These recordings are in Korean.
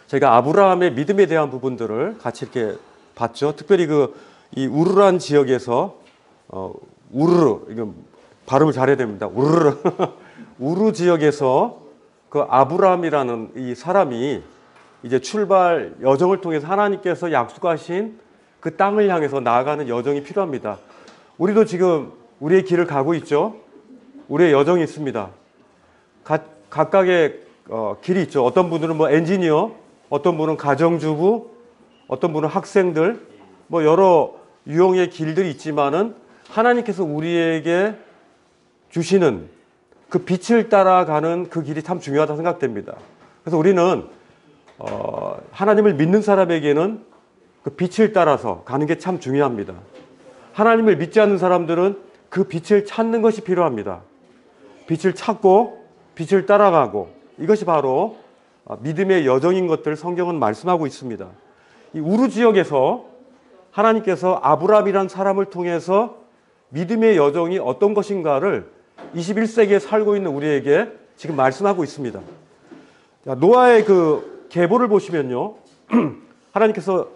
저희가 아브라함의 믿음에 대한 부분들을 같이 이렇게 봤죠. 특별히 이 우르란 지역에서 우르르, 이거 발음을 잘해야 됩니다. 우르르 우르 지역에서 그 아브라함이라는 이 사람이 이제 출발 여정을 통해서 하나님께서 약속하신 그 땅을 향해서 나아가는 여정이 필요합니다. 우리도 지금 우리의 길을 가고 있죠. 우리의 여정이 있습니다. 각각의 길이 있죠. 어떤 분들은 뭐 엔지니어, 어떤 분은 가정주부, 어떤 분은 학생들, 뭐 여러 유형의 길들이 있지만은 하나님께서 우리에게 주시는 그 빛을 따라가는 그 길이 참 중요하다 생각됩니다. 그래서 우리는 하나님을 믿는 사람에게는 그 빛을 따라서 가는 게 참 중요합니다. 하나님을 믿지 않는 사람들은 그 빛을 찾는 것이 필요합니다. 빛을 찾고 빛을 따라가고, 이것이 바로 믿음의 여정인 것들을 성경은 말씀하고 있습니다. 이 우르 지역에서 하나님께서 아브라함이라는 사람을 통해서 믿음의 여정이 어떤 것인가를 21세기에 살고 있는 우리에게 지금 말씀하고 있습니다. 노아의 그 계보를 보시면요, 하나님께서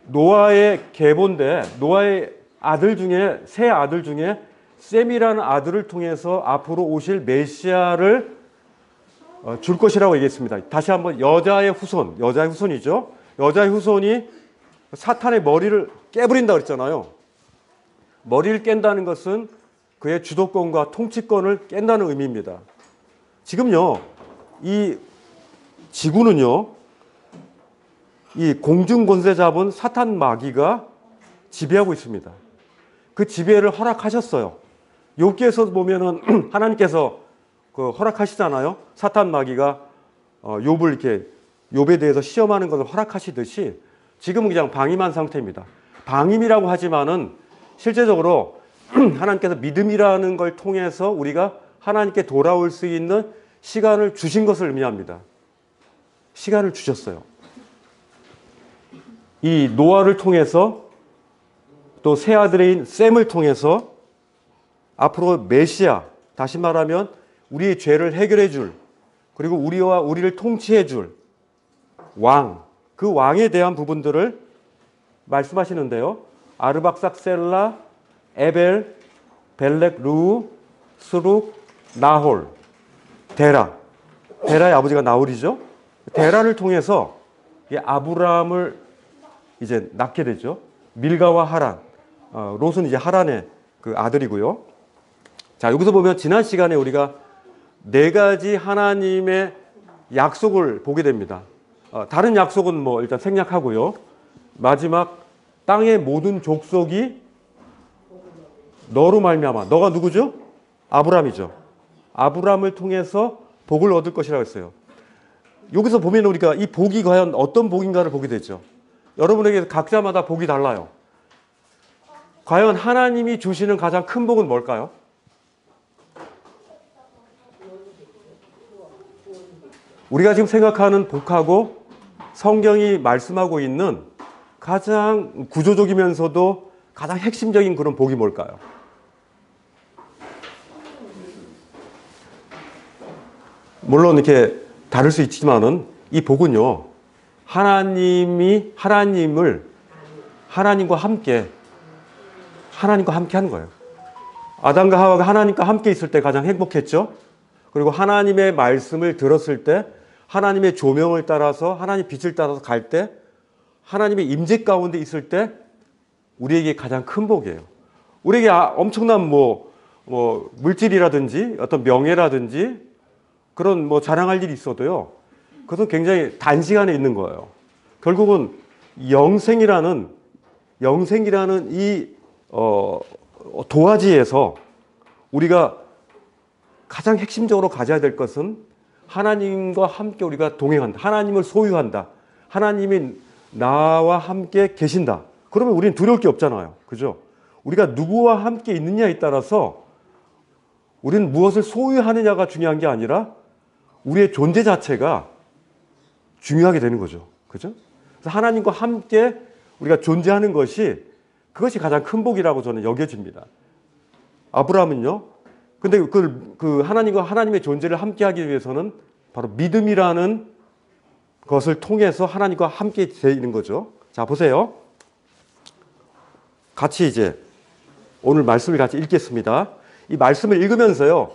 노아의 계보인데, 노아의 아들 중에, 세 아들 중에 셈이라는 아들을 통해서 앞으로 오실 메시아를 줄 것이라고 얘기했습니다. 다시 한번 여자의 후손이죠. 여자의 후손이 사탄의 머리를 깨버린다 그랬잖아요. 머리를 깬다는 것은 그의 주도권과 통치권을 깬다는 의미입니다. 지금요, 이 지구는요, 이 공중 권세 잡은 사탄 마귀가 지배하고 있습니다. 그 지배를 허락하셨어요. 욥기에서 보면은 하나님께서 그 허락하시잖아요. 사탄 마귀가 욥을 이렇게 욥에 대해서 시험하는 것을 허락하시듯이 지금은 그냥 방임한 상태입니다. 방임이라고 하지만은 실제적으로 하나님께서 믿음이라는 걸 통해서 우리가 하나님께 돌아올 수 있는 시간을 주신 것을 의미합니다. 시간을 주셨어요. 이 노아를 통해서 또 세 아들인 셈을 통해서 앞으로 메시아, 다시 말하면 우리의 죄를 해결해 줄, 그리고 우리를 통치해 줄 왕, 그 왕에 대한 부분들을 말씀하시는데요. 아르박삭셀라, 에벨, 벨렉, 루, 스룩, 나홀, 데라의 아버지가 나홀이죠. 데라를 통해서 아브라함을 이제 낳게 되죠. 밀가와 하란, 롯은 이제 하란의 그 아들이고요. 자, 여기서 보면 지난 시간에 우리가 네 가지 하나님의 약속을 보게 됩니다. 다른 약속은 뭐 일단 생략하고요. 마지막 땅의 모든 족속이 너로 말미암아. 너가 누구죠? 아브라함이죠. 아브라함을 통해서 복을 얻을 것이라고 했어요. 여기서 보면 우리가 이 복이 과연 어떤 복인가를 보게 되죠. 여러분에게 각자마다 복이 달라요. 과연 하나님이 주시는 가장 큰 복은 뭘까요? 우리가 지금 생각하는 복하고 성경이 말씀하고 있는 가장 구조적이면서도 가장 핵심적인 그런 복이 뭘까요? 물론 이렇게 다를 수 있지만은 이 복은요, 하나님과 함께 하는 거예요. 아담과 하와가 하나님과 함께 있을 때 가장 행복했죠. 그리고 하나님의 말씀을 들었을 때, 하나님의 조명을 따라서, 하나님 빛을 따라서 갈 때, 하나님의 임재 가운데 있을 때 우리에게 가장 큰 복이에요. 우리에게 엄청난 물질이라든지 어떤 명예라든지 그런 자랑할 일이 있어도요, 그것은 굉장히 단시간에 있는 거예요. 결국은 영생이라는 이 도화지에서 우리가 가장 핵심적으로 가져야 될 것은 하나님과 함께 우리가 동행한다. 하나님을 소유한다. 하나님이 나와 함께 계신다. 그러면 우리는 두려울 게 없잖아요. 그죠? 우리가 누구와 함께 있느냐에 따라서 우리는 무엇을 소유하느냐가 중요한 게 아니라 우리의 존재 자체가 중요하게 되는 거죠. 그죠? 그래서 하나님과 함께 우리가 존재하는 그것이 가장 큰 복이라고 저는 여겨집니다. 아브라함은요, 근데 그 하나님과 하나님의 존재를 함께 하기 위해서는 바로 믿음이라는 것을 통해서 하나님과 함께 되는 거죠. 자, 보세요. 같이 이제 오늘 말씀을 같이 읽겠습니다. 이 말씀을 읽으면서요,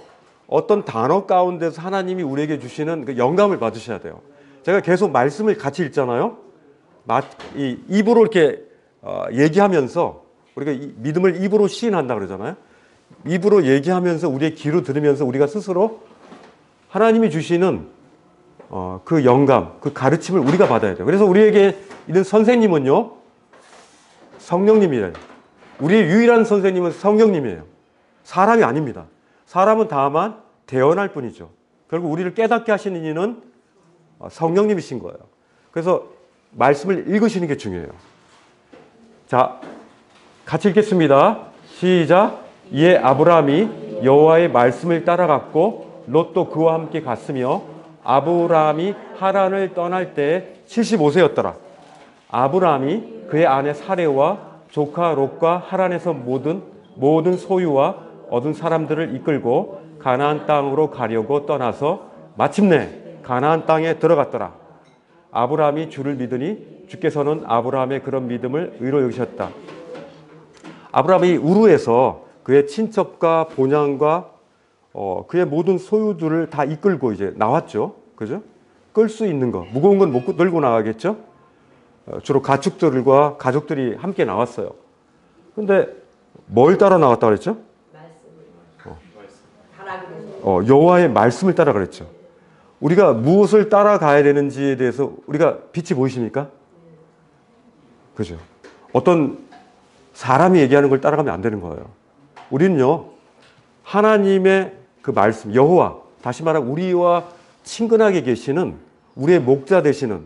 어떤 단어 가운데서 하나님이 우리에게 주시는 그 영감을 받으셔야 돼요. 제가 계속 말씀을 같이 읽잖아요. 이 입으로 이렇게 얘기하면서, 우리가 이 믿음을 입으로 시인한다 그러잖아요. 입으로 얘기하면서 우리의 귀로 들으면서 우리가 스스로 하나님이 주시는 그 영감, 그 가르침을 우리가 받아야 돼요. 그래서 우리에게 있는 선생님은요, 성령님이에요. 우리의 유일한 선생님은 성령님이에요. 사람이 아닙니다. 사람은 다만 대언할 뿐이죠. 결국 우리를 깨닫게 하시는 이는 성령님이신 거예요. 그래서 말씀을 읽으시는 게 중요해요. 자, 같이 읽겠습니다. 시작. 이에 아브라함이 여호와의 말씀을 따라갔고 롯도 그와 함께 갔으며 아브라함이 하란을 떠날 때 75세였더라. 아브라함이 그의 아내 사레와 조카 롯과 하란에서 모든 소유와 얻은 사람들을 이끌고 가나안 땅으로 가려고 떠나서 마침내 가나안 땅에 들어갔더라. 아브라함이 주를 믿으니 주께서는 아브라함의 그런 믿음을 의로 여기셨다. 아브라함이 우르에서 그의 친척과 본향과 그의 모든 소유들을 다 이끌고 이제 나왔죠. 그죠? 끌 수 있는 거, 무거운 건 못 들고 나가겠죠? 주로 가축들과 가족들이 함께 나왔어요. 근데 뭘 따라 나왔다 그랬죠? 여호와의 말씀을 따라 그랬죠. 우리가 무엇을 따라가야 되는지에 대해서 우리가 빛이 보이십니까? 그죠? 어떤 사람이 얘기하는 걸 따라가면 안 되는 거예요. 우리는요, 하나님의 그 말씀, 여호와, 다시 말하면 우리와 친근하게 계시는, 우리의 목자 되시는,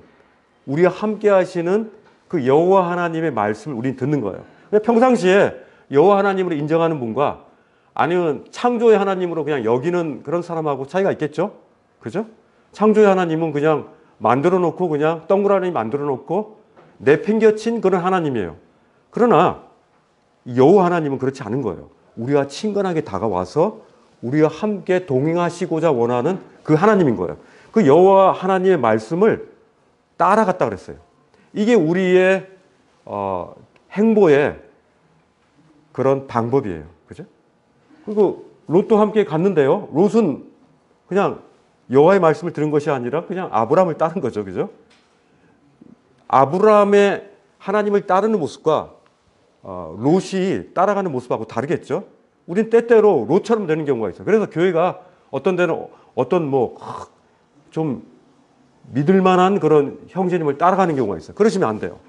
우리와 함께 하시는 그 여호와 하나님의 말씀을 우리는 듣는 거예요. 평상시에 여호와 하나님으로 인정하는 분과 아니면 창조의 하나님으로 그냥 여기는 그런 사람하고 차이가 있겠죠? 그죠? 창조의 하나님은 그냥 만들어 놓고 그냥 동그라미 만들어 놓고 내팽겨친 그런 하나님이에요. 그러나 여호와 하나님은 그렇지 않은 거예요. 우리와 친근하게 다가와서 우리와 함께 동행하시고자 원하는 그 하나님인 거예요. 그 여호와 하나님의 말씀을 따라갔다 그랬어요. 이게 우리의 행보의 그런 방법이에요. 그죠? 그리고 롯도 함께 갔는데요. 롯은 그냥 여호와의 말씀을 들은 것이 아니라 그냥 아브라함을 따른 거죠. 그죠? 아브라함의 하나님을 따르는 모습과 롯이 따라가는 모습하고 다르겠죠? 우린 때때로 롯처럼 되는 경우가 있어요. 그래서 교회가 어떤 데는 어떤 좀 믿을 만한 그런 형제님을 따라가는 경우가 있어요. 그러시면 안 돼요.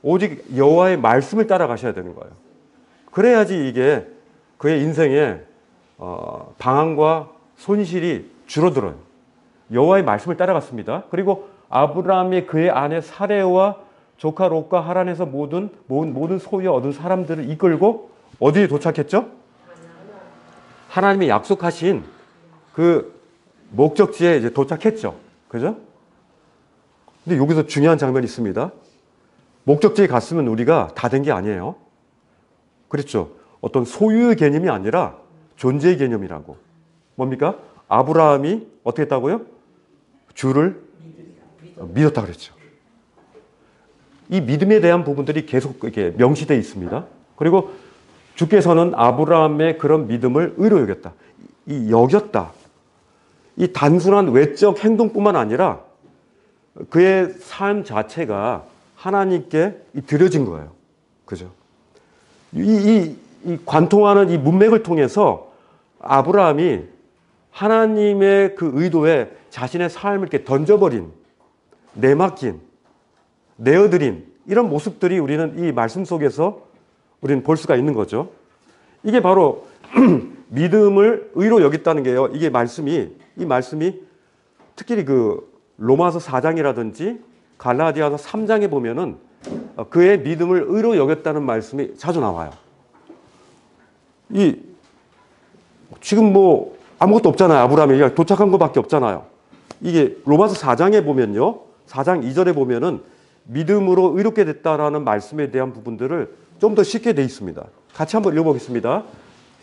오직 여호와의 말씀을 따라가셔야 되는 거예요. 그래야지 이게 그의 인생에 방황과 손실이 줄어들어요. 여호와의 말씀을 따라갔습니다. 그리고 아브라함이 그의 아내 사레와 조카 롯과 하란에서 모든 소유 얻은 사람들을 이끌고 어디에 도착했죠? 하나님이 약속하신 그 목적지에 이제 도착했죠. 그죠? 근데 여기서 중요한 장면이 있습니다. 목적지에 갔으면 우리가 다 된 게 아니에요. 그렇죠? 어떤 소유의 개념이 아니라 존재의 개념이라고. 뭡니까? 아브라함이 어떻게 했다고요? 주를 믿었다 그랬죠. 이 믿음에 대한 부분들이 계속 이렇게 명시되어 있습니다. 그리고 주께서는 아브라함의 그런 믿음을 의로 여겼다. 이 여겼다. 이 단순한 외적 행동뿐만 아니라 그의 삶 자체가 하나님께 드려진 거예요. 그죠? 이 관통하는 이 문맥을 통해서 아브라함이 하나님의 그 의도에 자신의 삶을 이렇게 던져버린, 내맡긴, 내어드린 이런 모습들이 우리는 이 말씀 속에서 우리는 볼 수가 있는 거죠. 이게 바로 믿음을 의로 여겼다는 게요. 이 말씀이 특히 그 로마서 4장이라든지 갈라디아서 3장에 보면은 그의 믿음을 의로 여겼다는 말씀이 자주 나와요. 지금 아무것도 없잖아요. 아브라함이 도착한 것밖에 없잖아요. 이게 로마서 4장에 보면요. 4장 2절에 보면은 믿음으로 의롭게 됐다라는 말씀에 대한 부분들을 좀 더 쉽게 돼 있습니다. 같이 한번 읽어보겠습니다.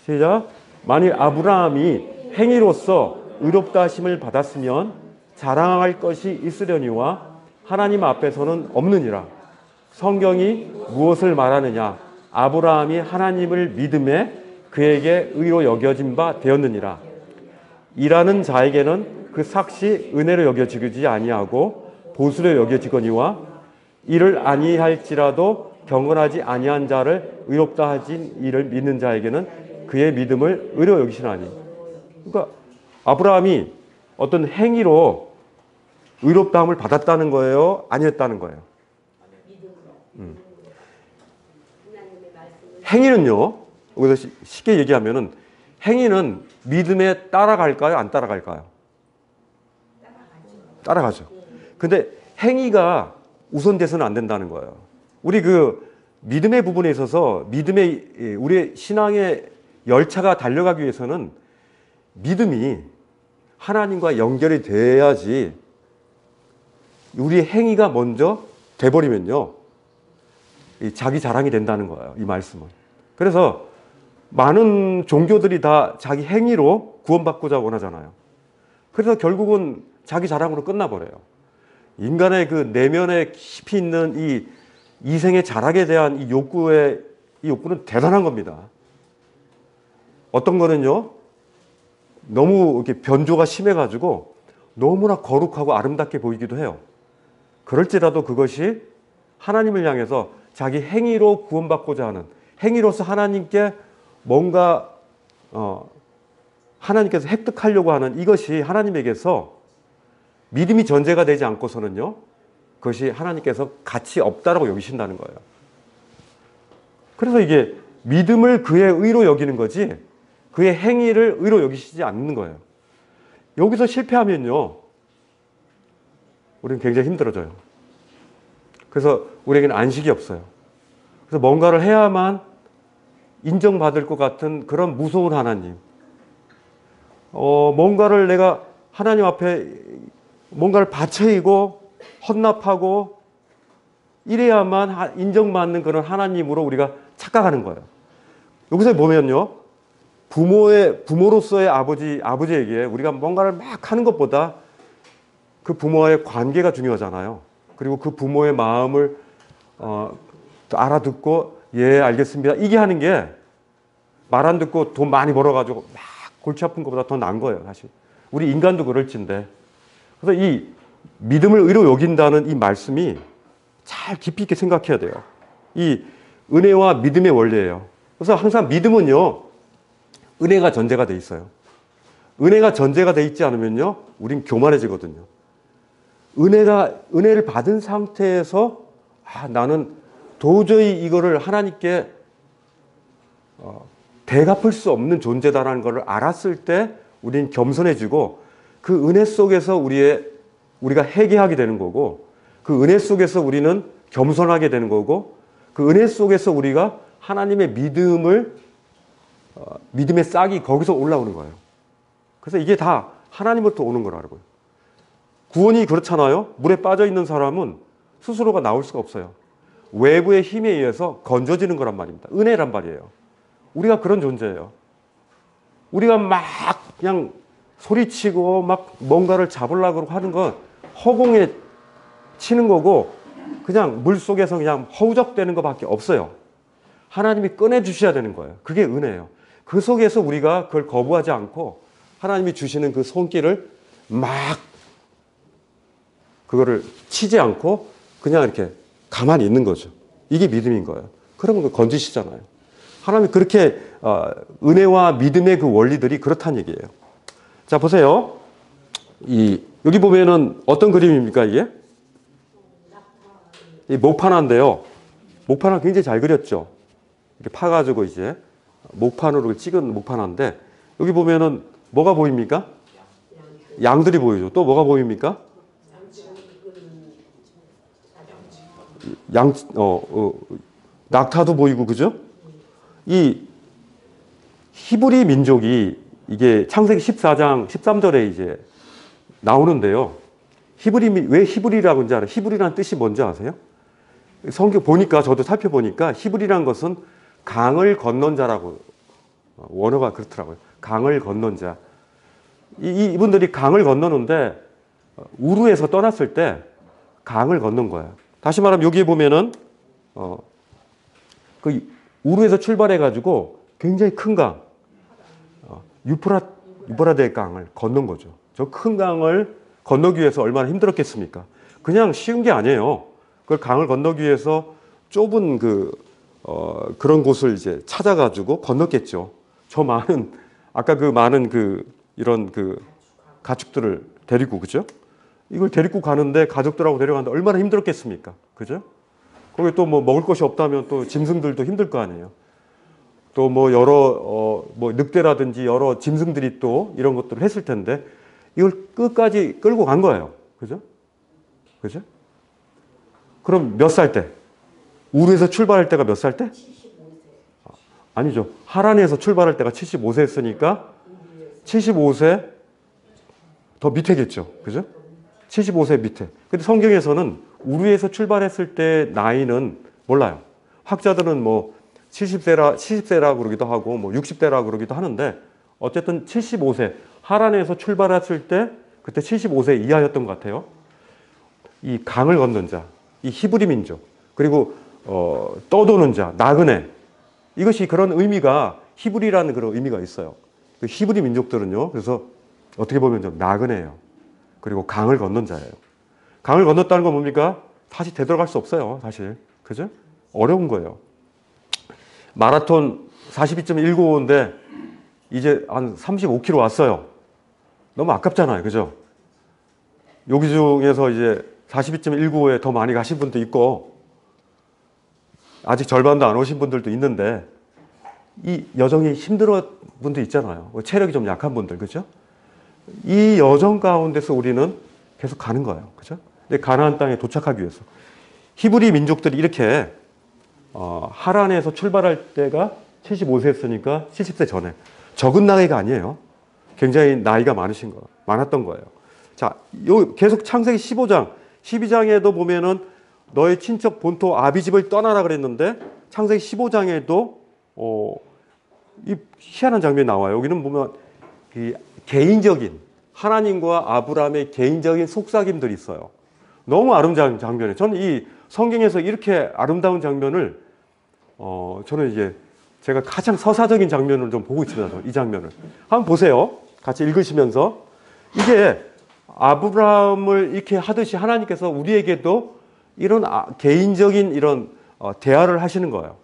시작. 만일 아브라함이 행위로서 의롭다 하심을 받았으면 자랑할 것이 있으려니와 하나님 앞에서는 없느니라. 성경이 무엇을 말하느냐? 아브라함이 하나님을 믿음에 그에게 의로 여겨진 바 되었느니라. 일하는 자에게는 그 삭시 은혜로 여겨지지 아니하고 보수로 여겨지거니와 이를 아니할지라도 경건하지 아니한 자를 의롭다 하진 이를 믿는 자에게는 그의 믿음을 의로 여기시나니. 그러니까 아브라함이 어떤 행위로 의롭다함을 받았다는 거예요? 아니었다는 거예요? 행위는요, 여기서 쉽게 얘기하면은 행위는 믿음에 따라갈까요? 안 따라갈까요? 따라가죠. 근데 행위가 우선돼서는 안 된다는 거예요. 우리 그 믿음의 부분에 있어서 우리의 신앙의 열차가 달려가기 위해서는 믿음이 하나님과 연결이 돼야지 우리의 행위가 먼저 돼버리면요. 자기 자랑이 된다는 거예요. 이 말씀은. 그래서 많은 종교들이 다 자기 행위로 구원받고자 원하잖아요. 그래서 결국은 자기 자랑으로 끝나버려요. 인간의 그 내면에 깊이 있는 이 이생의 자랑에 대한 이 욕구는 대단한 겁니다. 어떤 거는요, 너무 이렇게 변조가 심해가지고 너무나 거룩하고 아름답게 보이기도 해요. 그럴지라도 그것이 하나님을 향해서 자기 행위로 구원받고자 하는, 행위로서 하나님께 뭔가 하나님께서 획득하려고 하는 이것이 하나님에게서 믿음이 전제가 되지 않고서는요, 그것이 하나님께서 가치 없다라고 여기신다는 거예요. 그래서 이게 믿음을 그의 의로 여기는 거지 그의 행위를 의로 여기시지 않는 거예요. 여기서 실패하면요, 우리는 굉장히 힘들어져요. 그래서 우리에게는 안식이 없어요. 그래서 뭔가를 해야만 인정받을 것 같은 그런 무서운 하나님. 뭔가를 내가 하나님 앞에 뭔가를 바쳐이고 헌납하고 이래야만 인정받는 그런 하나님으로 우리가 착각하는 거예요. 여기서 보면요, 부모로서의 아버지에게 우리가 뭔가를 막 하는 것보다 그 부모와의 관계가 중요하잖아요. 그리고 그 부모의 마음을 알아듣고 예 알겠습니다 이게 하는 게 말 안 듣고 돈 많이 벌어가지고 막 골치 아픈 것보다 더 나은 거예요. 사실 우리 인간도 그럴진데. 그래서 이 믿음을 의로 여긴다는 이 말씀이 잘 깊이 있게 생각해야 돼요. 이 은혜와 믿음의 원리예요. 그래서 항상 믿음은요, 은혜가 전제가 돼 있어요. 은혜가 전제가 돼 있지 않으면요, 우린 교만해지거든요. 은혜를 받은 상태에서 나는 도저히 이거를 하나님께 대갚을 수 없는 존재다라는 것을 알았을 때 우린 겸손해지고 그 은혜 속에서 우리가 회개하게 되는 거고, 그 은혜 속에서 우리는 겸손하게 되는 거고, 그 은혜 속에서 우리가 하나님의 믿음의 싹이 거기서 올라오는 거예요. 그래서 이게 다 하나님으로부터 오는 거라고요. 구원이 그렇잖아요. 물에 빠져 있는 사람은 스스로가 나올 수가 없어요. 외부의 힘에 의해서 건져지는 거란 말입니다. 은혜란 말이에요. 우리가 그런 존재예요. 우리가 막 그냥 소리치고 막 뭔가를 잡으려고 하는 건 허공에 치는 거고 그냥 물속에서 그냥 허우적대는 것밖에 없어요. 하나님이 꺼내주셔야 되는 거예요. 그게 은혜예요. 그 속에서 우리가 그걸 거부하지 않고 하나님이 주시는 그 손길을 막 그거를 치지 않고 그냥 이렇게 가만히 있는 거죠. 이게 믿음인 거예요. 그러면 그 건지시잖아요. 하나님이 그렇게 은혜와 믿음의 그 원리들이 그렇다는 얘기예요. 자, 보세요. 여기 보면은 어떤 그림입니까, 이게? 이 목판화인데요. 목판화 굉장히 잘 그렸죠. 이렇게 파가지고 이제 목판으로 찍은 목판화인데, 여기 보면은 뭐가 보입니까? 양들이 보이죠. 또 뭐가 보입니까? 낙타도 보이고, 그죠? 이 히브리 민족이 이게 창세기 14장 13절에 이제 나오는데요. 왜 히브리라고 하는지 알아요? 히브리라는 뜻이 뭔지 아세요? 성경 보니까, 저도 살펴보니까 히브리라는 것은 강을 건넌 자라고, 원어가 그렇더라고요. 강을 건넌 자. 이분들이 강을 건너는데 우르에서 떠났을 때 강을 건넌 거예요. 다시 말하면 여기에 보면은 그 우르에서 출발해 가지고 굉장히 큰 강, 유프라데 강을 건넌 거죠. 저 큰 강을 건너기 위해서 얼마나 힘들었겠습니까? 그냥 쉬운 게 아니에요. 그걸 강을 건너기 위해서 좁은 그런 곳을 이제 찾아가지고 건넜겠죠. 저 많은, 아까 그 많은 이런 가축들을 데리고, 그죠? 이걸 데리고 가는데 가족들하고 데려가는데 얼마나 힘들었겠습니까? 그죠? 거기 또 뭐 먹을 것이 없다면 또 짐승들도 힘들 거 아니에요. 또 뭐 여러 뭐 늑대라든지 여러 짐승들이 또 이런 것들을 했을 텐데 이걸 끝까지 끌고 간 거예요. 그죠? 그죠? 그럼 몇 살 때? 우르에서 출발할 때가 몇 살 때? 75세. 아니죠. 하란에서 출발할 때가 75세였으니까 75세 더 밑에겠죠. 그죠? 75세 밑에. 근데 성경에서는 우르에서 출발했을 때 나이는 몰라요. 학자들은 뭐 70세라 그러기도 하고 뭐 60대라 그러기도 하는데 어쨌든 75세 하란에서 출발했을 때 그때 75세 이하였던 것 같아요. 이 강을 건넌 자, 이 히브리 민족, 그리고 떠도는 자, 나그네, 이것이 그런 의미가 히브리라는 그런 의미가 있어요. 그 히브리 민족들은요. 그래서 어떻게 보면 좀 나그네예요. 그리고 강을 건넌 자예요. 강을 건넜다는 건 뭡니까? 다시 되돌아갈 수 없어요. 사실. 그죠? 어려운 거예요. 마라톤 42.195인데 이제 한 35km 왔어요. 너무 아깝잖아요. 그죠? 여기 중에서 이제 42.195에 더 많이 가신 분도 있고 아직 절반도 안 오신 분들도 있는데 이 여정이 힘들어 분도 있잖아요. 체력이 좀 약한 분들. 그죠? 이 여정 가운데서 우리는 계속 가는 거예요. 그죠? 근데 가나안 땅에 도착하기 위해서. 히브리 민족들이 이렇게 하란에서 출발할 때가 75세였으니까 70세 전에. 적은 나이가 아니에요. 굉장히 나이가 많았던 거예요. 자, 계속 창세기 15장, 12장에도 보면은 너의 친척 본토 아비집을 떠나라 그랬는데 창세기 15장에도 이 희한한 장면이 나와요. 여기는 보면 이 개인적인 하나님과 아브라함의 개인적인 속삭임들이 있어요. 너무 아름다운 장면이에요. 저는 이 성경에서 이렇게 아름다운 장면을 저는 이제 제가 가장 서사적인 장면을 좀 보고 있습니다. 이 장면을 한번 보세요. 같이 읽으시면서 이게 아브라함을 이렇게 하듯이 하나님께서 우리에게도 이런 개인적인 이런 대화를 하시는 거예요.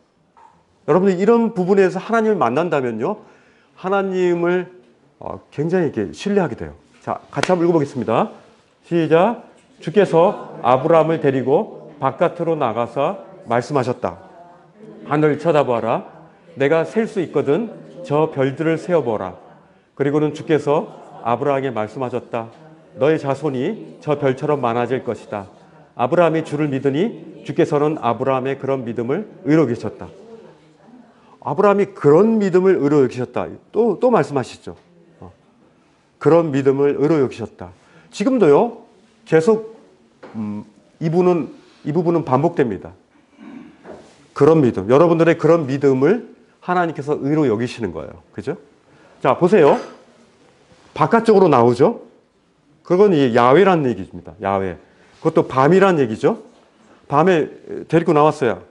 여러분들 이런 부분에서 하나님을 만난다면요, 하나님을 굉장히 이렇게 신뢰하게 돼요. 자, 같이 한번 읽어보겠습니다. 시작. 주께서 아브라함을 데리고 바깥으로 나가서 말씀하셨다. 하늘 쳐다보아라. 내가 셀 수 있거든 저 별들을 세어보라. 그리고는 주께서 아브라함에게 말씀하셨다. 너의 자손이 저 별처럼 많아질 것이다. 아브라함이 주를 믿으니 주께서는 아브라함의 그런 믿음을 의로 여기셨다. 아브라함이 그런 믿음을 의로 여기셨다. 또 말씀하시죠. 그런 믿음을 의로 여기셨다. 지금도요, 계속 이 부분은 반복됩니다. 그런 믿음, 여러분들의 그런 믿음을 하나님께서 의로 여기시는 거예요. 그죠? 자, 보세요. 바깥쪽으로 나오죠? 그건 이 야훼라는 얘기입니다. 야훼. 그것도 밤이란 얘기죠. 밤에 데리고 나왔어요.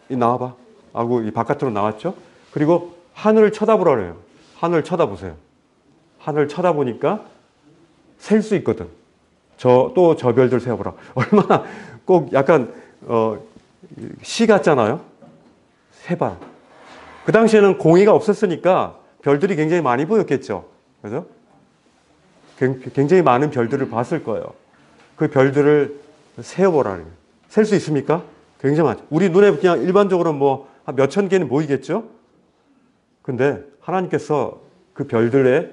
나와봐. 하고 이 바깥으로 나왔죠. 그리고 하늘을 쳐다보라 그래요. 하늘 쳐다보세요. 하늘 쳐다보니까 셀 수 있거든. 저 별들 세어보라. 얼마나 꼭 약간 시 같잖아요. 세봐. 그 당시에는 공의가 없었으니까 별들이 굉장히 많이 보였겠죠. 그죠? 굉장히 많은 별들을 봤을 거예요. 그 별들을 세어보라. 셀 수 있습니까? 굉장히 많죠. 우리 눈에 그냥 일반적으로 뭐 한 몇천 개는 보이겠죠? 근데 하나님께서 그 별들에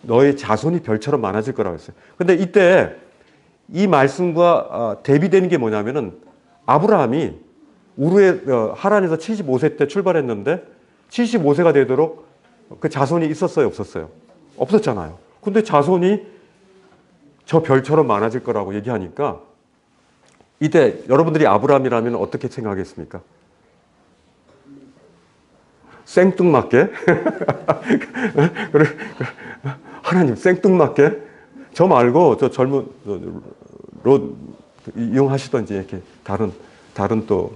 너의 자손이 별처럼 많아질 거라고 했어요. 근데 이때 이 말씀과 대비되는 게 뭐냐면은 아브라함이 우르에 하란에서 75세 때 출발했는데 75세가 되도록 그 자손이 있었어요, 없었어요? 없었잖아요. 근데 자손이 저 별처럼 많아질 거라고 얘기하니까 이때 여러분들이 아브라함이라면 어떻게 생각하겠습니까? 생뚱맞게? 하나님 생뚱맞게? 저 말고 저 젊은 로 이용하시던지 이렇게 다른 또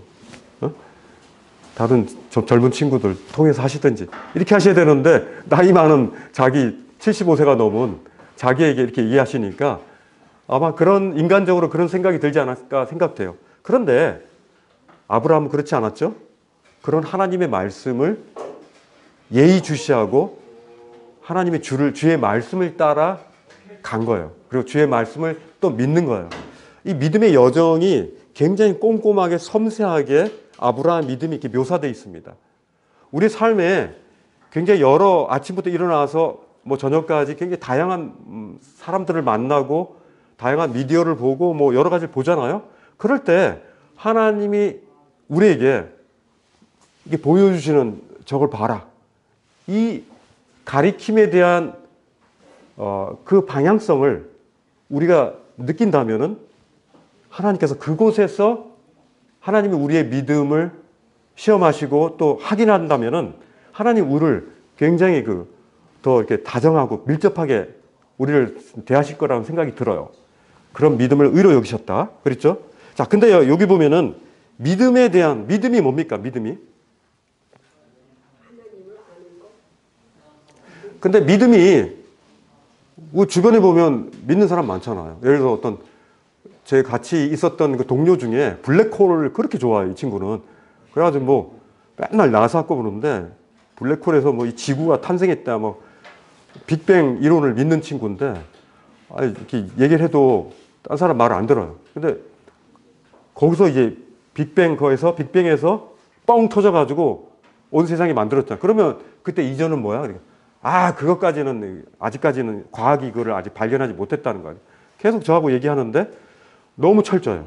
다른 젊은 친구들 통해서 하시든지 이렇게 하셔야 되는데 나이 많은 자기 75세가 넘은 자기에게 이렇게 이해하시니까 아마 그런 인간적으로 그런 생각이 들지 않았을까 생각돼요. 그런데 아브라함은 그렇지 않았죠? 그런 하나님의 말씀을 예의주시하고 하나님의 주의 말씀을 따라 간 거예요. 그리고 주의 말씀을 또 믿는 거예요. 이 믿음의 여정이 굉장히 꼼꼼하게 섬세하게 아브라함 믿음이 이렇게 묘사되어 있습니다. 우리 삶에 굉장히 여러 아침부터 일어나서 뭐 저녁까지 굉장히 다양한 사람들을 만나고 다양한 미디어를 보고 뭐 여러 가지를 보잖아요. 그럴 때 하나님이 우리에게 이게 보여주시는 저걸 봐라. 이 가리킴에 대한 그 방향성을 우리가 느낀다면은 하나님께서 그곳에서 하나님이 우리의 믿음을 시험하시고 또 확인한다면은 하나님 우리를 굉장히 더 이렇게 다정하고 밀접하게 우리를 대하실 거라는 생각이 들어요. 그런 믿음을 의로 여기셨다. 그렇죠? 자, 근데 여기 보면은 믿음에 대한 믿음이 뭡니까? 믿음이. 근데 믿음이 주변에 보면 믿는 사람 많잖아요. 예를 들어 어떤 제 같이 있었던 그 동료 중에 블랙홀을 그렇게 좋아해요, 이 친구는. 그래가지고 뭐 맨날 나사 갖고 그러는데 블랙홀에서 뭐 이 지구가 탄생했다, 뭐 빅뱅 이론을 믿는 친구인데 이렇게 얘기를 해도 딴 사람 말을 안 들어요. 근데 거기서 이제 빅뱅에서 뻥 터져가지고 온 세상이 만들었잖아. 그러면 그때 이전은 뭐야? 그것까지는 아직까지는 과학이 그걸 아직 발견하지 못했다는 거예요. 계속 저하고 얘기하는데 너무 철저해요.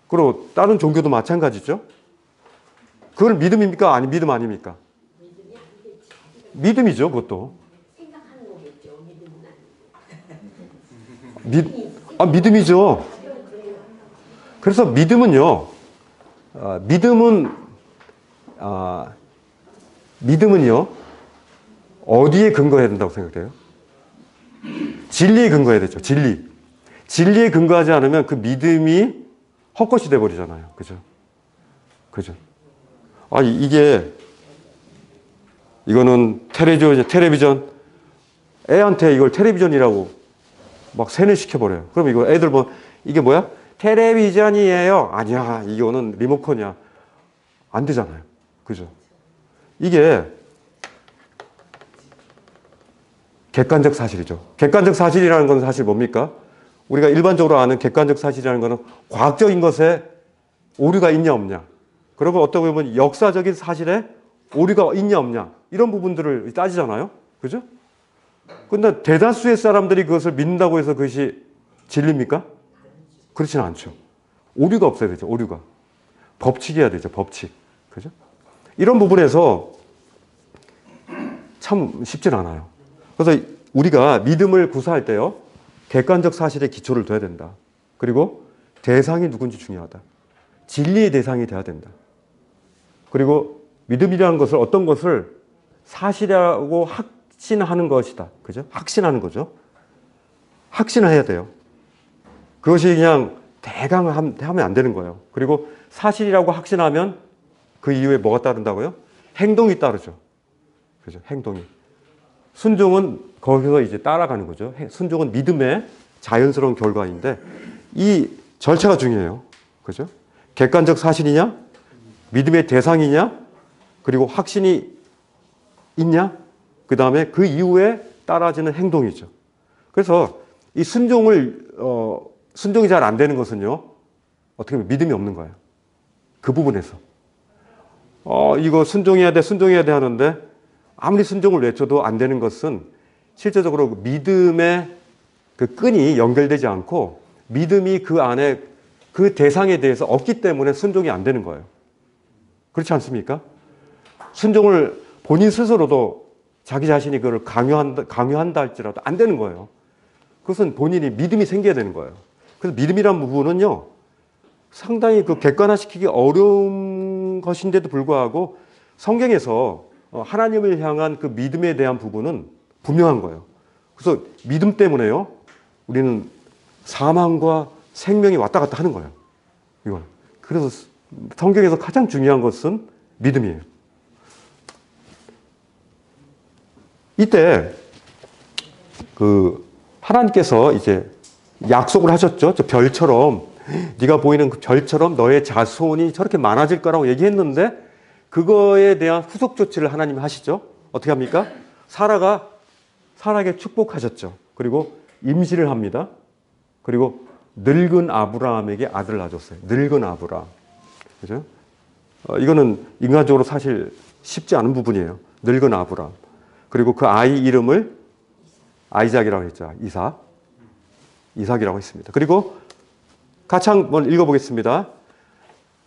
그리고 다른 종교도 마찬가지죠. 그걸 믿음입니까? 아니 믿음 아닙니까? 믿음이죠, 그것도. 생각하는 거겠죠. 믿음은 아니고. 믿음이죠. 그래서 믿음은요 어디에 근거해야 된다고 생각해요? 진리에 근거해야 되죠. 진리에 근거하지 않으면 그 믿음이 헛것이 돼버리잖아요. 그죠? 이거는 텔레비전. 애한테 이걸 텔레비전이라고 막 세뇌시켜버려요. 그럼 이거 애들 이게 뭐야? 텔레비전이에요. 아니야, 이거는 리모컨이야. 안 되잖아요. 그죠? 이게 객관적 사실이죠. 객관적 사실이라는 건 사실 뭡니까? 우리가 일반적으로 아는 객관적 사실이라는 것은 과학적인 것에 오류가 있냐 없냐. 그리고 어떻게 보면 역사적인 사실에 오류가 있냐 없냐. 이런 부분들을 따지잖아요. 그죠? 근데 대다수의 사람들이 그것을 믿는다고 해서 그것이 진리입니까? 그렇지는 않죠. 오류가 없어야 되죠. 오류가. 법칙이어야 되죠. 법칙. 그죠? 이런 부분에서 참 쉽진 않아요. 그래서 우리가 믿음을 구사할 때요. 객관적 사실에 기초를 둬야 된다. 그리고 대상이 누군지 중요하다. 진리의 대상이 돼야 된다. 그리고 믿음이라는 것을 어떤 것을 사실이라고 확신하는 것이다. 그죠? 확신하는 거죠. 확신을 해야 돼요. 그것이 그냥 대강 하면 안 되는 거예요. 그리고 사실이라고 확신하면 그 이후에 뭐가 따른다고요? 행동이 따르죠. 그죠? 행동이. 순종은 거기서 이제 따라가는 거죠. 순종은 믿음의 자연스러운 결과인데 이 절차가 중요해요. 그죠? 객관적 사실이냐? 믿음의 대상이냐? 그리고 확신이 있냐? 그 다음에 그 이후에 따라지는 행동이죠. 그래서 이 순종이 잘 안 되는 것은요. 어떻게 보면 믿음이 없는 거예요. 그 부분에서. 이거 순종해야 돼 하는데 아무리 순종을 외쳐도 안 되는 것은 실제적으로 믿음의 그 끈이 연결되지 않고 믿음이 그 안에 그 대상에 대해서 없기 때문에 순종이 안 되는 거예요. 그렇지 않습니까? 순종을 본인 스스로도 자기 자신이 그걸 강요한다 할지라도 안 되는 거예요. 그것은 본인이 믿음이 생겨야 되는 거예요. 그래서 믿음이란 부분은요, 상당히 그 객관화시키기 어려운 것인데도 불구하고 성경에서 하나님을 향한 그 믿음에 대한 부분은 분명한 거예요. 그래서 믿음 때문에요, 우리는 사망과 생명이 왔다 갔다 하는 거예요. 이건. 그래서 성경에서 가장 중요한 것은 믿음이에요. 이때 하나님께서 이제 약속을 하셨죠. 저 별처럼 네가 보이는 그 별처럼 너의 자손이 저렇게 많아질 거라고 얘기했는데 그거에 대한 후속 조치를 하나님이 하시죠. 어떻게 합니까? 사라에게 축복하셨죠. 그리고 임신을 합니다. 그리고 늙은 아브라함에게 아들을 낳아줬어요. 늙은 아브라함. 그죠? 이거는 인간적으로 사실 쉽지 않은 부분이에요. 늙은 아브라함. 그리고 그 아이 이름을 아이작이라고 했죠. 이삭이라고 했습니다. 그리고 같이 한번 읽어보겠습니다.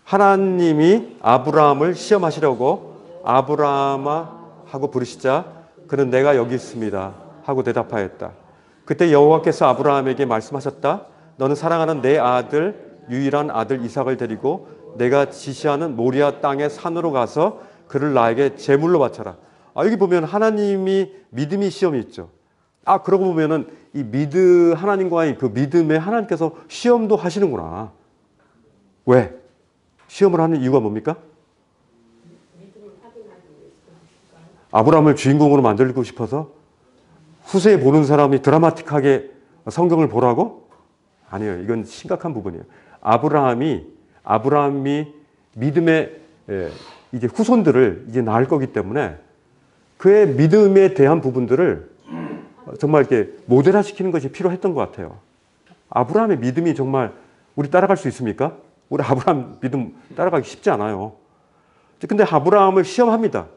하나님이 아브라함을 시험하시려고 아브라함아 하고 부르시자 그는 내가 여기 있습니다 하고 대답하였다. 그때 여호와께서 아브라함에게 말씀하셨다. 너는 사랑하는 내 아들 유일한 아들 이삭을 데리고 내가 지시하는 모리아 땅의 산으로 가서 그를 나에게 제물로 바쳐라. 여기 보면 하나님이 믿음이 시험이 있죠. 그러고 보면은 이 하나님과의 그 믿음에 하나님께서 시험도 하시는구나. 왜? 시험을 하는 이유가 뭡니까? 아브라함을 주인공으로 만들고 싶어서 후세에 보는 사람이 드라마틱하게 성경을 보라고? 아니에요. 이건 심각한 부분이에요. 아브라함이 믿음의 이제 후손들을 이제 낳을 거기 때문에 그의 믿음에 대한 부분들을 정말 이렇게 모델화시키는 것이 필요했던 것 같아요. 아브라함의 믿음이 정말 우리 따라갈 수 있습니까? 우리 아브라함 믿음 따라가기 쉽지 않아요. 근데 아브라함을 시험합니다.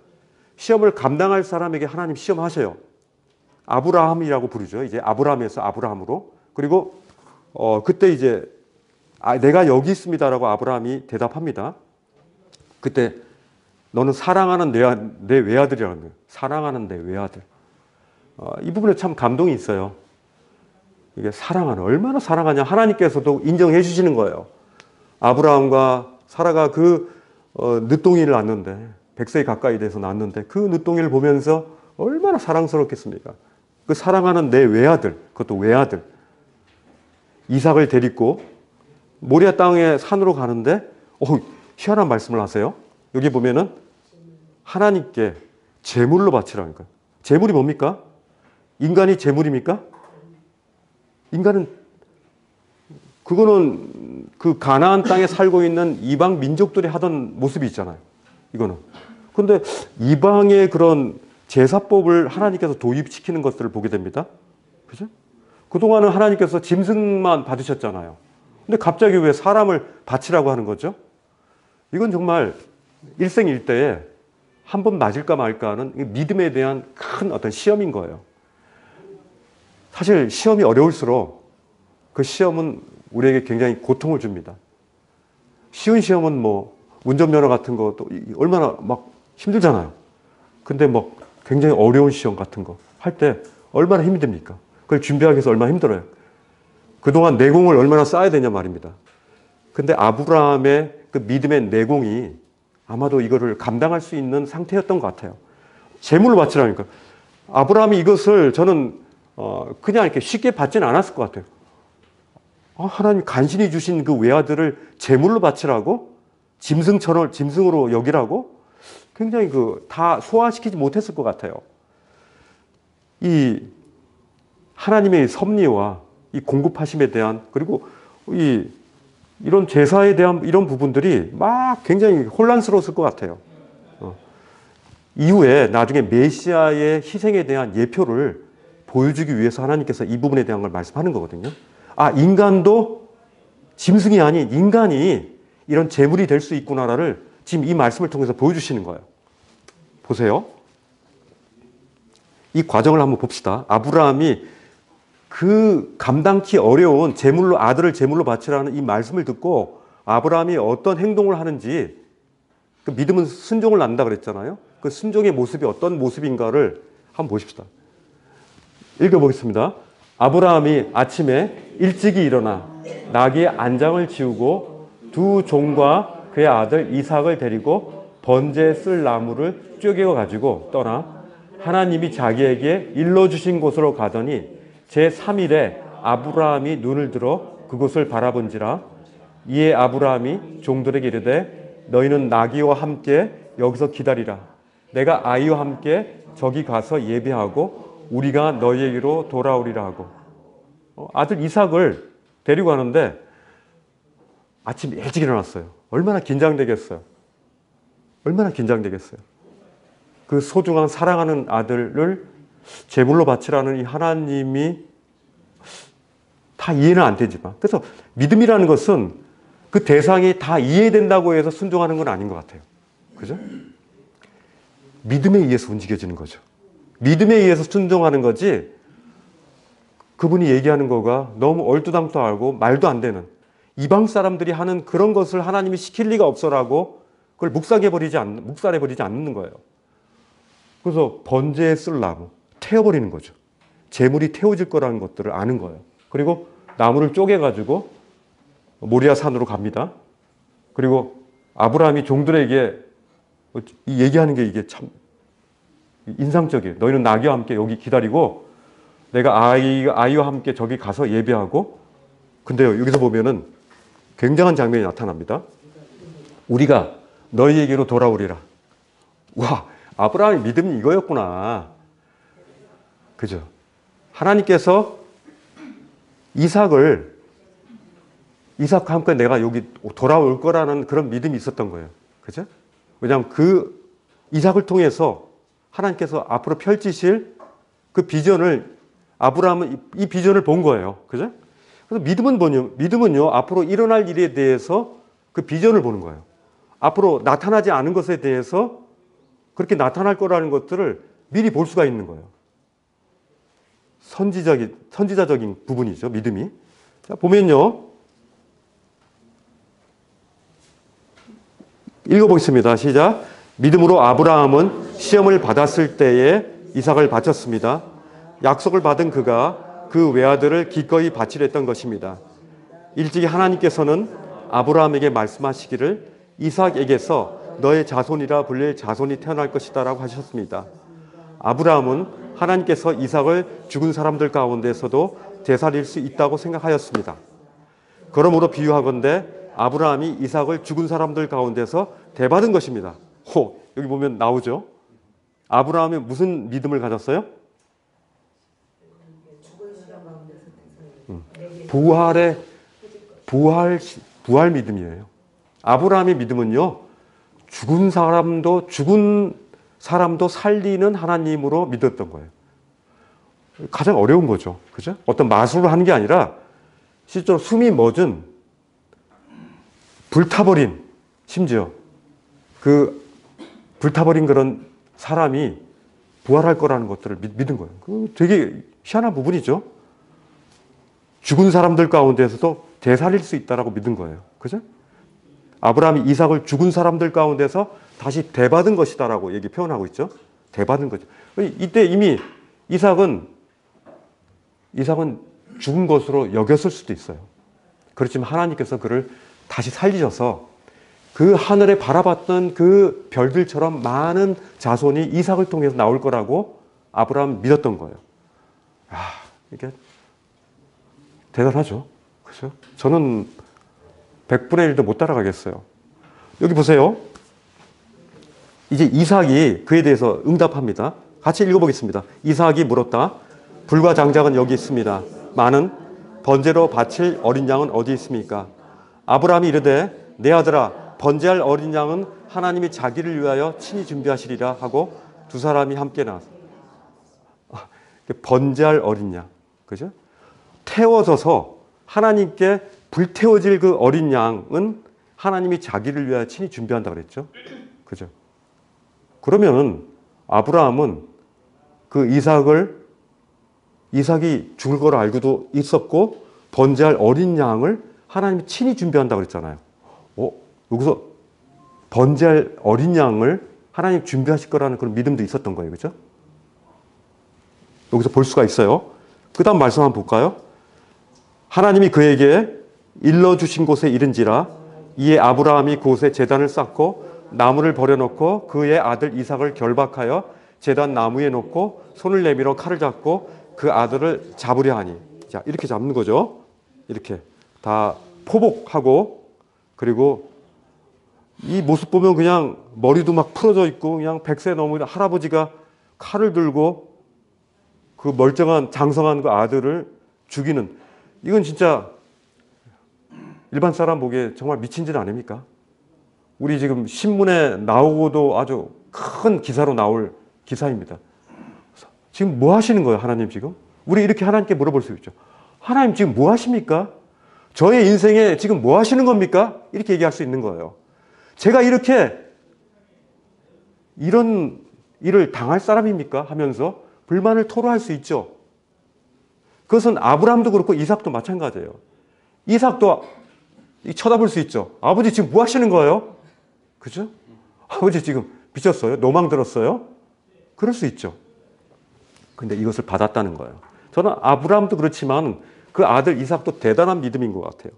시험을 감당할 사람에게 하나님 시험하셔요. 아브라함이라고 부르죠. 이제 아브라함에서 아브라함으로. 그리고 그때 이제 내가 여기 있습니다라고 아브라함이 대답합니다. 그때 너는 사랑하는 내 외아들이라는 거예요. 사랑하는 내 외아들. 이 부분에 참 감동이 있어요. 이게 얼마나 사랑하냐 하나님께서도 인정해 주시는 거예요. 아브라함과 사라가 늦둥이를 낳는데 100세 가까이 돼서 낳는데 그 늦둥이를 보면서 얼마나 사랑스럽겠습니까? 그 사랑하는 내 외아들, 그것도 외아들 이삭을 데리고 모리아 땅의 산으로 가는데 희한한 말씀을 하세요. 여기 보면은 하나님께 제물로 바치라니까요. 제물이 뭡니까? 인간이 제물입니까? 인간은 그거는 그 가나안 땅에 살고 있는 이방 민족들이 하던 모습이 있잖아요. 이거는. 그런데 이방의 그런 제사법을 하나님께서 도입시키는 것들을 보게 됩니다. 그죠? 그동안은 하나님께서 짐승만 받으셨잖아요. 근데 갑자기 왜 사람을 바치라고 하는 거죠? 이건 정말 일생일대에 한 번 맞을까 말까 하는 믿음에 대한 큰 어떤 시험인 거예요. 사실 시험이 어려울수록 그 시험은 우리에게 굉장히 고통을 줍니다. 쉬운 시험은 운전면허 같은 것도 얼마나 막 힘들잖아요. 근데 굉장히 어려운 시험 같은 거 할 때 얼마나 힘이 듭니까? 그걸 준비하기 위해서 얼마나 힘들어요. 그동안 내공을 얼마나 쌓아야 되냐 말입니다. 근데 아브라함의 그 믿음의 내공이 아마도 이거를 감당할 수 있는 상태였던 것 같아요. 제물을 바치라니까. 아브라함이 이것을 저는 그냥 이렇게 쉽게 받지는 않았을 것 같아요. 하나님 간신히 주신 그 외아들을 제물로 바치라고? 짐승으로 여기라고? 굉장히 다 소화시키지 못했을 것 같아요. 이 하나님의 섭리와 이 공급하심에 대한 그리고 이런 제사에 대한 이런 부분들이 막 굉장히 혼란스러웠을 것 같아요. 이후에 나중에 메시아의 희생에 대한 예표를 보여주기 위해서 하나님께서 이 부분에 대한 걸 말씀하는 거거든요. 인간도 짐승이 아닌 인간이 이런 제물이 될 수 있구나를 지금 이 말씀을 통해서 보여주시는 거예요. 보세요. 이 과정을 한번 봅시다. 아브라함이 그 감당치 어려운 아들을 제물로 바치라는 이 말씀을 듣고 아브라함이 어떤 행동을 하는지 그 믿음은 순종을 낳는다 그랬잖아요. 그 순종의 모습이 어떤 모습인가를 한번 보십시다. 읽어보겠습니다. 아브라함이 아침에 일찍이 일어나 나귀의 안장을 치우고 두 종과 그의 아들 이삭을 데리고 번제에 쓸 나무를 쪼개어 가지고 떠나 하나님이 자기에게 일러주신 곳으로 가더니 제3일에 아브라함이 눈을 들어 그곳을 바라본지라. 이에 아브라함이 종들에게 이르되 너희는 나귀와 함께 여기서 기다리라. 내가 아이와 함께 저기 가서 예배하고 우리가 너희에게로 돌아오리라 하고. 아들 이삭을 데리고 가는데 아침 일찍 일어났어요. 얼마나 긴장되겠어요. 얼마나 긴장되겠어요. 그 소중한 사랑하는 아들을 제물로 바치라는 이 하나님이 다 이해는 안 되지만, 그래서 믿음이라는 것은 그 대상이 다 이해된다고 해서 순종하는 건 아닌 것 같아요. 그죠? 믿음에 의해서 움직여지는 거죠. 믿음에 의해서 순종하는 거지, 그분이 얘기하는 거가 너무 얼토당토하고 말도 안 되는, 이방 사람들이 하는 그런 것을 하나님이 시킬 리가 없어라고 그걸 묵살해버리지 않는 거예요. 그래서 번제에 쓸 나무 태워버리는 거죠. 재물이 태워질 거라는 것들을 아는 거예요. 그리고 나무를 쪼개가지고 모리아 산으로 갑니다. 그리고 아브라함이 종들에게 이 얘기하는 게 이게 참 인상적이에요. 너희는 나귀와 함께 여기 기다리고 내가 아이와 함께 저기 가서 예배하고. 근데요, 여기서 보면은 굉장한 장면이 나타납니다. 우리가 너희에게로 돌아오리라. 와, 아브라함의 믿음이 이거였구나. 그죠? 하나님께서 이삭과 함께 내가 여기 돌아올 거라는 그런 믿음이 있었던 거예요. 그죠? 왜냐하면 그 이삭을 통해서 하나님께서 앞으로 펼치실 그 비전을, 아브라함은 이 비전을 본 거예요. 그죠? 그래서 믿음은요, 앞으로 일어날 일에 대해서 그 비전을 보는 거예요. 앞으로 나타나지 않은 것에 대해서 그렇게 나타날 거라는 것들을 미리 볼 수가 있는 거예요. 선지자적인 부분이죠, 믿음이. 자, 보면요. 읽어보겠습니다. 시작. 믿음으로 아브라함은 시험을 받았을 때에 이삭을 바쳤습니다. 약속을 받은 그가 그 외아들을 기꺼이 바치려 했던 것입니다. 일찍이 하나님께서는 아브라함에게 말씀하시기를 이삭에게서 너의 자손이라 불릴 자손이 태어날 것이다 라고 하셨습니다. 아브라함은 하나님께서 이삭을 죽은 사람들 가운데서도 되살릴 수 있다고 생각하였습니다. 그러므로 비유하건대 아브라함이 이삭을 죽은 사람들 가운데서 대받은 것입니다. 여기 보면 나오죠. 아브라함이 무슨 믿음을 가졌어요? 부활 믿음이에요. 아브라함의 믿음은요, 죽은 사람도 살리는 하나님으로 믿었던 거예요. 가장 어려운 거죠. 그죠? 어떤 마술로 하는 게 아니라 실제로 숨이 멎은, 불타버린, 심지어 그 불타버린 그런 사람이 부활할 거라는 것들을 믿은 거예요. 그 되게 희한한 부분이죠. 죽은 사람들 가운데서도 되살릴 수 있다라고 믿은 거예요. 그죠? 아브라함이 이삭을 죽은 사람들 가운데서 다시 되받은 것이다라고 얘기 표현하고 있죠. 되받은 거죠. 이때 이미 이삭은 죽은 것으로 여겼을 수도 있어요. 그렇지만 하나님께서 그를 다시 살리셔서 그 하늘에 바라봤던 그 별들처럼 많은 자손이 이삭을 통해서 나올 거라고 아브라함은 믿었던 거예요. 이게 대단하죠. 그죠? 저는 100분의 1도 못 따라가겠어요. 여기 보세요. 이제 이삭이 그에 대해서 응답합니다. 같이 읽어보겠습니다. 이삭이 물었다. 불과 장작은 여기 있습니다. 많은 번제로 바칠 어린 양은 어디 있습니까? 아브라함이 이르되 내 아들아, 번제할 어린 양은 하나님이 자기를 위하여 친히 준비하시리라 하고 두 사람이 함께 나왔어. 번제할 어린 양, 그죠? 태워져서 하나님께 불태워질 그 어린 양은 하나님이 자기를 위하여 친히 준비한다 그랬죠. 그죠? 그러면은 아브라함은 그 이삭이 죽을 걸 알고도 있었고 번제할 어린 양을 하나님이 친히 준비한다 그랬잖아요. 여기서 번제할 어린 양을 하나님 준비하실 거라는 그런 믿음도 있었던 거예요. 그죠? 여기서 볼 수가 있어요. 그 다음 말씀 한번 볼까요? 하나님이 그에게 일러주신 곳에 이른지라 이에 아브라함이 그곳에 제단을 쌓고 나무를 버려놓고 그의 아들 이삭을 결박하여 제단 나무에 놓고 손을 내밀어 칼을 잡고 그 아들을 잡으려 하니. 자, 이렇게 잡는 거죠. 이렇게 다 포복하고, 그리고 이 모습 보면 그냥 머리도 막 풀어져 있고 그냥 100세 넘은 할아버지가 칼을 들고 그 멀쩡한 장성한 그 아들을 죽이는, 이건 진짜 일반 사람 보기에 정말 미친 짓 아닙니까? 우리 지금 신문에 나오고도 아주 큰 기사로 나올 기사입니다. 지금 뭐 하시는 거예요, 하나님 지금? 우리 이렇게 하나님께 물어볼 수 있죠. 하나님 지금 뭐 하십니까? 저의 인생에 지금 뭐 하시는 겁니까? 이렇게 얘기할 수 있는 거예요. 제가 이렇게 이런 일을 당할 사람입니까? 하면서 불만을 토로할 수 있죠. 그것은 아브라함도 그렇고 이삭도 마찬가지예요. 이삭도 쳐다볼 수 있죠. 아버지 지금 뭐 하시는 거예요? 그죠? 아버지 지금 미쳤어요? 노망 들었어요? 그럴 수 있죠. 근데 이것을 받았다는 거예요. 저는 아브라함도 그렇지만 그 아들 이삭도 대단한 믿음인 것 같아요.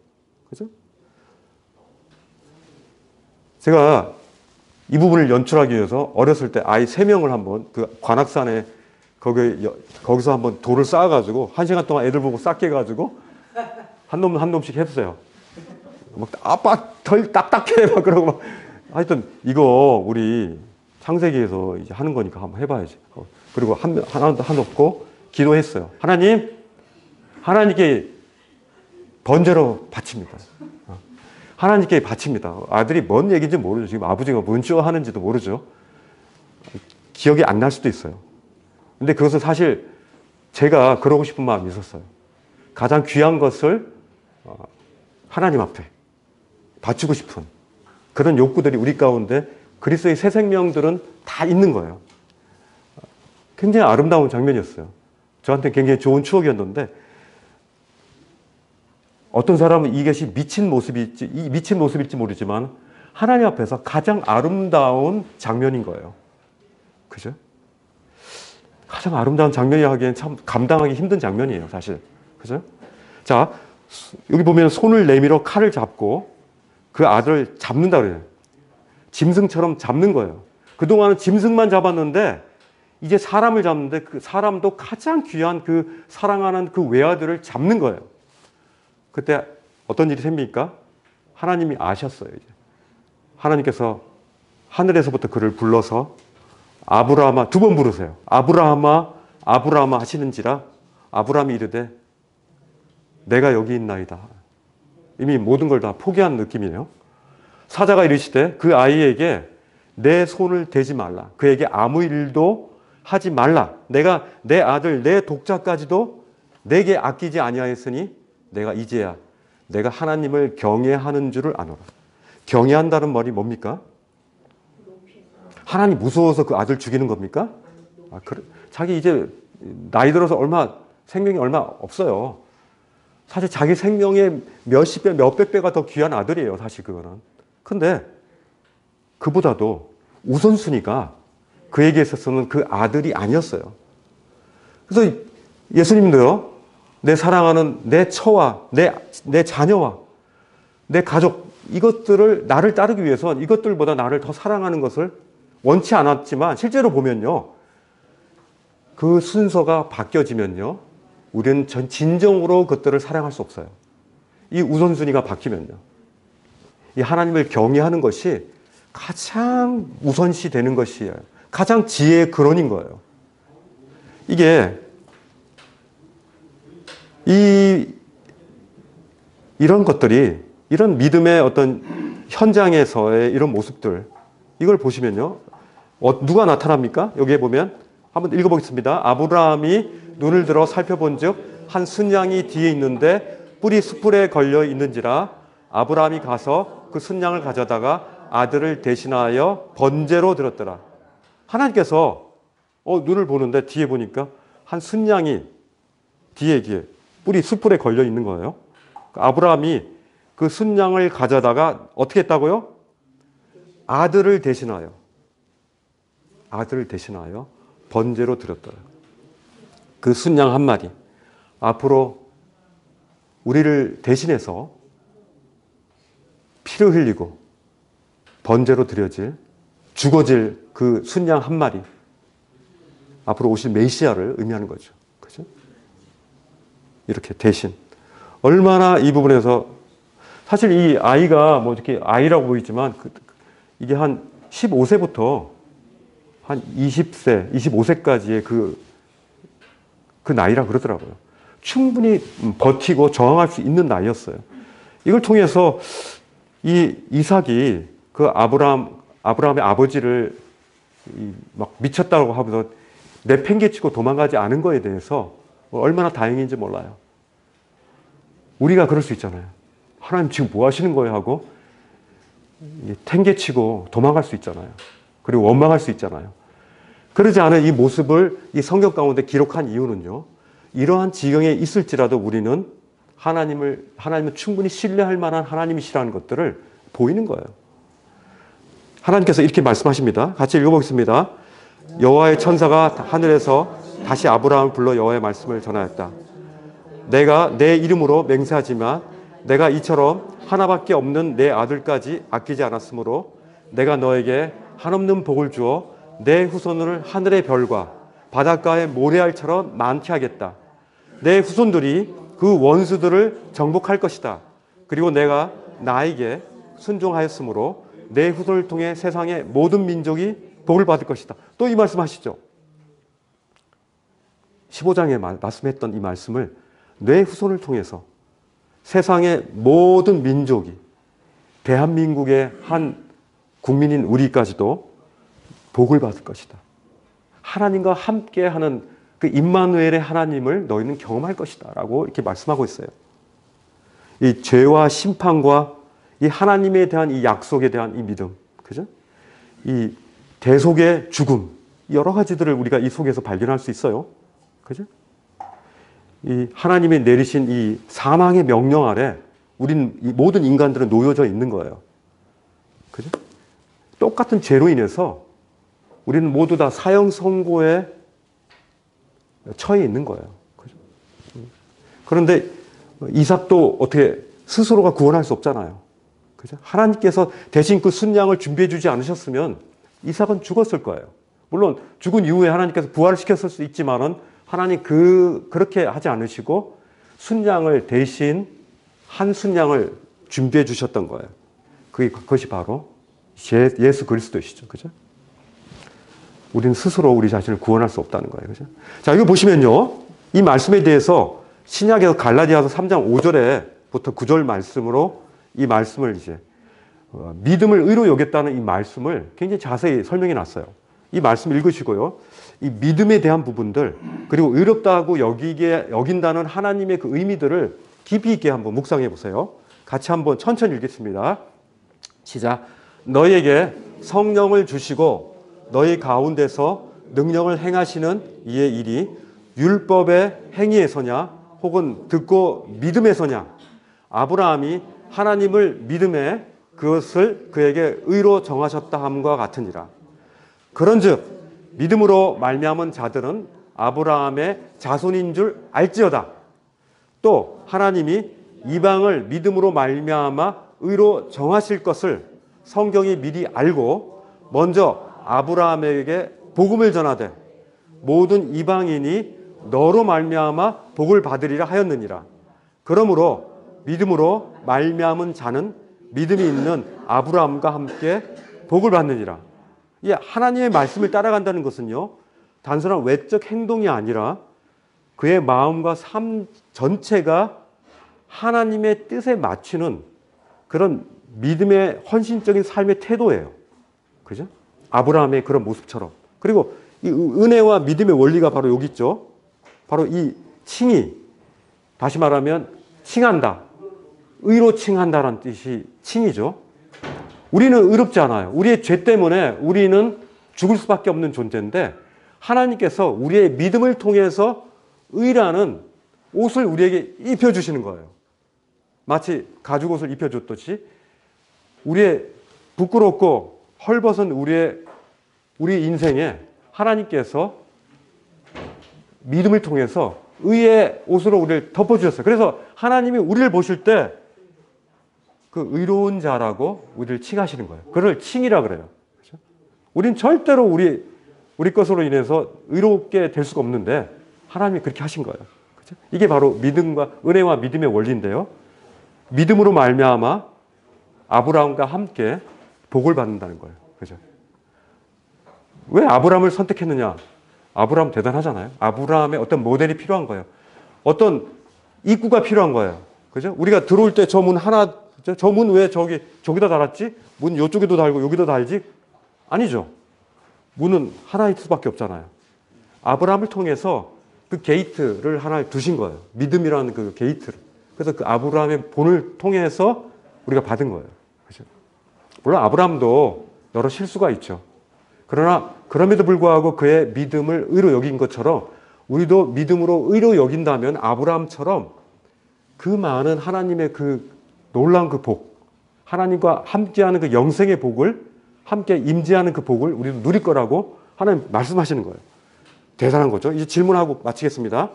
그죠? 제가 이 부분을 연출하기 위해서 어렸을 때 아이 3명을 한번 그 관악산에 거기서 한번 돌을 쌓아가지고 1시간 동안 애들 보고 쌓게 해가지고 한 놈씩 했어요. 막 아빠 덜 딱딱해 막 그러고 막 하여튼 이거 우리 창세기에서 이제 하는 거니까 한번 해봐야지. 그리고 하나 놓고 기도했어요. 하나님께 번제로 바칩니다. 하나님께 바칩니다. 아들이 뭔 얘기인지 모르죠. 지금 아버지가 뭔 하는지도 모르죠. 기억이 안 날 수도 있어요. 근데 그것은 사실 제가 그러고 싶은 마음이 있었어요. 가장 귀한 것을 하나님 앞에 바치고 싶은 그런 욕구들이 우리 가운데 그리스도의 새 생명들은 다 있는 거예요. 굉장히 아름다운 장면이었어요. 저한테 굉장히 좋은 추억이었는데 어떤 사람은 이것이 미친 모습일지 모르지만 하나님 앞에서 가장 아름다운 장면인 거예요. 그죠? 가장 아름다운 장면이 하기엔 참 감당하기 힘든 장면이에요, 사실. 그죠? 자, 여기 보면 손을 내밀어 칼을 잡고 그 아들을 잡는다 그래요. 짐승처럼 잡는 거예요. 그동안은 짐승만 잡았는데 이제 사람을 잡는데 그 사람도 가장 귀한 그 사랑하는 그 외아들을 잡는 거예요. 그때 어떤 일이 생깁니까? 하나님이 아셨어요, 이제. 하나님께서 하늘에서부터 그를 불러서 아브라함아, 2번 부르세요. 아브라함아, 아브라함아 하시는지라 아브라함이 이르되 내가 여기 있나이다. 이미 모든 걸 다 포기한 느낌이에요. 사자가 이르시되 그 아이에게 내 손을 대지 말라. 그에게 아무 일도 하지 말라. 내가 내 아들, 내 독자까지도 내게 아끼지 아니하였으니 내가 이제야 내가 하나님을 경외하는 줄을 아노라. 경외한다는 말이 뭡니까? 하나님 무서워서 그 아들 죽이는 겁니까? 자기 이제 나이 들어서 생명이 얼마 없어요. 사실 자기 생명의 몇십 배, 몇백 배가 더 귀한 아들이에요, 사실 그거는. 근데 그보다도 우선순위가 그에게 있어서는 그 아들이 아니었어요. 그래서 예수님도요, 내 사랑하는 내 처와 내 자녀와 내 가족, 이것들을 나를 따르기 위해서는 이것들보다 나를 더 사랑하는 것을 원치 않았지만 실제로 보면요, 그 순서가 바뀌어지면요, 우리는 진정으로 그것들을 사랑할 수 없어요. 이 우선순위가 바뀌면요, 이 하나님을 경외하는 것이 가장 우선시 되는 것이에요. 가장 지혜의 근원인 거예요. 이게 이런 것들이, 이런 믿음의 어떤 현장에서의 이런 모습들, 이걸 보시면요, 누가 나타납니까? 여기에 보면 한번 읽어보겠습니다. 아브라함이 눈을 들어 살펴본즉 한 순양이 뒤에 있는데 뿔이 숯불에 걸려 있는지라 아브라함이 가서 그 순양을 가져다가 아들을 대신하여 번제로 드렸더라. 하나님께서 눈을 보는데 뒤에 보니까 한 순양이 뒤에 뿔이 숯불에 걸려 있는 거예요. 아브라함이 그 순양을 가져다가 어떻게 했다고요? 아들을 대신하여 번제로 드렸더라. 그 순양 한 마리, 앞으로 우리를 대신해서 피를 흘리고 번제로 드려질, 죽어질 그 순양 한 마리, 앞으로 오실 메시아를 의미하는 거죠. 그죠? 이렇게 대신. 얼마나 이 부분에서 사실 이 아이가 뭐 이렇게 아이라고 보이지만 이게 한 15세부터 한 20세, 25세까지의 그 나이라 그러더라고요. 충분히 버티고 저항할 수 있는 나이였어요. 이걸 통해서 이 이삭이 그 아브라함의 아버지를 막 미쳤다고 하면서 내팽개치고 도망가지 않은 거에 대해서 얼마나 다행인지 몰라요. 우리가 그럴 수 있잖아요. 하나님 지금 뭐 하시는 거예요? 하고 탱개치고 도망갈 수 있잖아요. 그리고 원망할 수 있잖아요. 그러지 않은 이 모습을 이 성경 가운데 기록한 이유는요. 이러한 지경에 있을지라도 우리는 하나님을 충분히 신뢰할 만한 하나님이시라는 것들을 보이는 거예요. 하나님께서 이렇게 말씀하십니다. 같이 읽어보겠습니다. 여호와의 천사가 하늘에서 다시 아브라함을 불러 여호와의 말씀을 전하였다. 내가 내 이름으로 맹세하지만 내가 이처럼 하나밖에 없는 내 아들까지 아끼지 않았으므로 내가 너에게 한없는 복을 주어 내 후손을 하늘의 별과 바닷가의 모래알처럼 많게 하겠다. 내 후손들이 그 원수들을 정복할 것이다. 그리고 내가 나에게 순종하였으므로 내 후손을 통해 세상의 모든 민족이 복을 받을 것이다. 또 이 말씀하시죠. 15장에 말씀했던 이 말씀을 내 후손을 통해서 세상의 모든 민족이 대한민국의 한 국민인 우리까지도 복을 받을 것이다. 하나님과 함께하는 그 임마누엘의 하나님을 너희는 경험할 것이다 라고 이렇게 말씀하고 있어요. 이 죄와 심판과 이 하나님에 대한 이 약속에 대한 이 믿음, 그죠? 이 대속의 죽음, 여러 가지들을 우리가 이 속에서 발견할 수 있어요. 그죠? 이 하나님이 내리신 이 사망의 명령 아래 우린 이 모든 인간들은 놓여져 있는 거예요. 그죠? 똑같은 죄로 인해서 우리는 모두 다 사형 선고에 처해 있는 거예요. 그죠? 그런데 이삭도 어떻게 스스로가 구원할 수 없잖아요. 그죠? 하나님께서 대신 그 순양을 준비해 주지 않으셨으면 이삭은 죽었을 거예요. 물론 죽은 이후에 하나님께서 부활을 시켰을 수 있지만은 하나님 그렇게 하지 않으시고 순양을 대신 한 순양을 준비해 주셨던 거예요. 그것이 바로 예수 그리스도이시죠. 그죠? 우리는 스스로 우리 자신을 구원할 수 없다는 거예요. 그죠? 자, 이거 보시면요. 이 말씀에 대해서 신약에서 갈라디아서 3장 5절에부터 9절 말씀으로 이 말씀을 이제 믿음을 의로 여겼다는 이 말씀을 굉장히 자세히 설명해 놨어요. 이 말씀 읽으시고요. 이 믿음에 대한 부분들 그리고 의롭다고 여긴다는 하나님의 그 의미들을 깊이 있게 한번 묵상해 보세요. 같이 한번 천천히 읽겠습니다. 시작. 너희에게 성령을 주시고 너희 가운데서 능력을 행하시는 이의 일이 율법의 행위에서냐 혹은 듣고 믿음에서냐. 아브라함이 하나님을 믿음에 그것을 그에게 의로 정하셨다 함과 같으니라. 그런즉 믿음으로 말미암은 자들은 아브라함의 자손인 줄 알지어다. 또 하나님이 이방을 믿음으로 말미암아 의로 정하실 것을 성경이 미리 알고 먼저 아브라함에게 복음을 전하되 모든 이방인이 너로 말미암아 복을 받으리라 하였느니라. 그러므로 믿음으로 말미암은 자는 믿음이 있는 아브라함과 함께 복을 받느니라. 이 하나님의 말씀을 따라간다는 것은요, 단순한 외적 행동이 아니라 그의 마음과 삶 전체가 하나님의 뜻에 맞추는 그런 믿음의 헌신적인 삶의 태도예요. 그죠? 아브라함의 그런 모습처럼. 그리고 이 은혜와 믿음의 원리가 바로 여기 있죠. 바로 이 칭이, 다시 말하면 칭한다. 의로 칭한다라는 뜻이 칭이죠. 우리는 의롭지 않아요. 우리의 죄 때문에 우리는 죽을 수밖에 없는 존재인데 하나님께서 우리의 믿음을 통해서 의라는 옷을 우리에게 입혀주시는 거예요. 마치 가죽옷을 입혀줬듯이 우리의 부끄럽고 헐벗은 우리 인생에 하나님께서 믿음을 통해서 의의 옷으로 우리를 덮어주셨어요. 그래서 하나님이 우리를 보실 때 그 의로운 자라고 우리를 칭하시는 거예요. 그걸 칭이라 그래요. 그렇죠? 우린 절대로 우리 것으로 인해서 의롭게 될 수가 없는데 하나님이 그렇게 하신 거예요. 그죠? 이게 바로 믿음과 은혜와 믿음의 원리인데요. 믿음으로 말미암아 아브라함과 함께 복을 받는다는 거예요. 그죠? 왜 아브라함을 선택했느냐? 아브라함 대단하잖아요. 아브라함의 어떤 모델이 필요한 거예요. 어떤 입구가 필요한 거예요. 그죠? 우리가 들어올 때 저 문 하나, 저 문 왜 저기다 달았지? 문 이쪽에도 달고 여기도 달지? 아니죠. 문은 하나일 수밖에 없잖아요. 아브라함을 통해서 그 게이트를 하나 두신 거예요. 믿음이라는 그 게이트를. 그래서 그 아브라함의 본을 통해서 우리가 받은 거예요. 그죠? 물론 아브라함도 여러 실수가 있죠. 그러나 그럼에도 불구하고 그의 믿음을 의로 여긴 것처럼 우리도 믿음으로 의로 여긴다면 아브라함처럼 그 많은 하나님의 그 놀라운 그 복, 하나님과 함께하는 그 영생의 복을 함께 임재하는 그 복을 우리도 누릴 거라고 하나님 말씀하시는 거예요. 대단한 거죠. 이제 질문하고 마치겠습니다.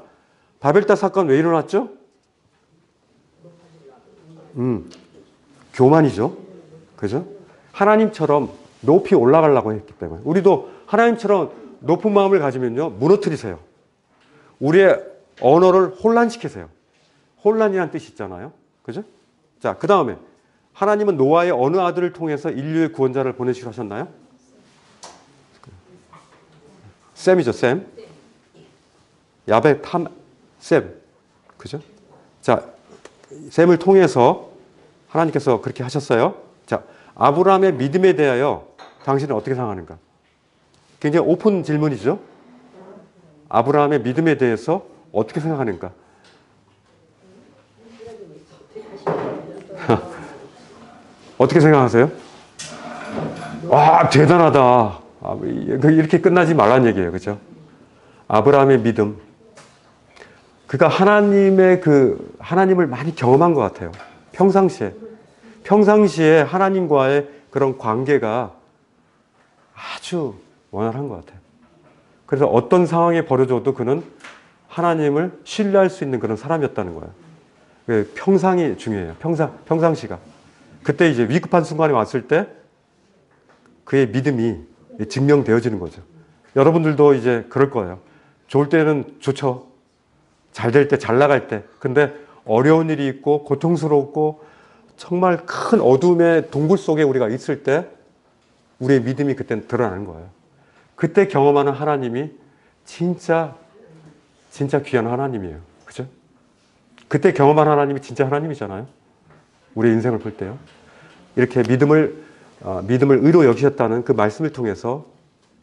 바벨탑 사건 왜 일어났죠? 교만이죠. 그죠? 하나님처럼 높이 올라가려고 했기 때문에. 우리도 하나님처럼 높은 마음을 가지면요, 무너뜨리세요. 우리의 언어를 혼란시키세요. 혼란이라는 뜻이 있잖아요. 그죠? 자, 그 다음에 하나님은 노아의 어느 아들을 통해서 인류의 구원자를 보내시기로 하셨나요? 셈이죠, 셈. 야벳, 탐, 셈. 그죠? 자, 셈을 통해서 하나님께서 그렇게 하셨어요. 자, 아브라함의 믿음에 대하여 당신은 어떻게 생각하는가? 굉장히 오픈 질문이죠. 아브라함의 믿음에 대해서 어떻게 생각하는가? 어떻게 생각하세요? 와, 대단하다. 이렇게 끝나지 말란 얘기예요. 그죠? 아브라함의 믿음. 그가 하나님을 많이 경험한 것 같아요. 평상시에 하나님과의 그런 관계가 아주 원활한 것 같아요. 그래서 어떤 상황이 벌어져도 그는 하나님을 신뢰할 수 있는 그런 사람이었다는 거예요. 평상이 중요해요. 평상시가. 그때 이제 위급한 순간이 왔을 때 그의 믿음이 증명되어지는 거죠. 여러분들도 이제 그럴 거예요. 좋을 때는 좋죠. 잘 될 때, 잘 나갈 때. 근데 어려운 일이 있고 고통스럽고 정말 큰 어둠의 동굴 속에 우리가 있을 때 우리의 믿음이 그때는 드러나는 거예요. 그때 경험하는 하나님이 진짜 귀한 하나님이에요. 그죠? 그때 경험한 하나님이 진짜 하나님이잖아요. 우리의 인생을 볼 때요. 이렇게 믿음을 의로 여기셨다는 그 말씀을 통해서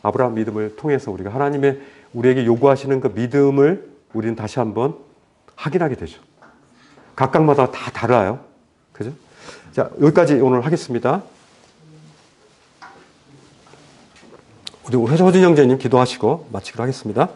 아브라함 믿음을 통해서 우리가 하나님의 우리에게 요구하시는 그 믿음을 우리는 다시 한번 확인하게 되죠. 각각마다 다 달라요. 그죠? 자, 여기까지 오늘 하겠습니다. 우리 회조진 형제님 기도하시고 마치기로 하겠습니다.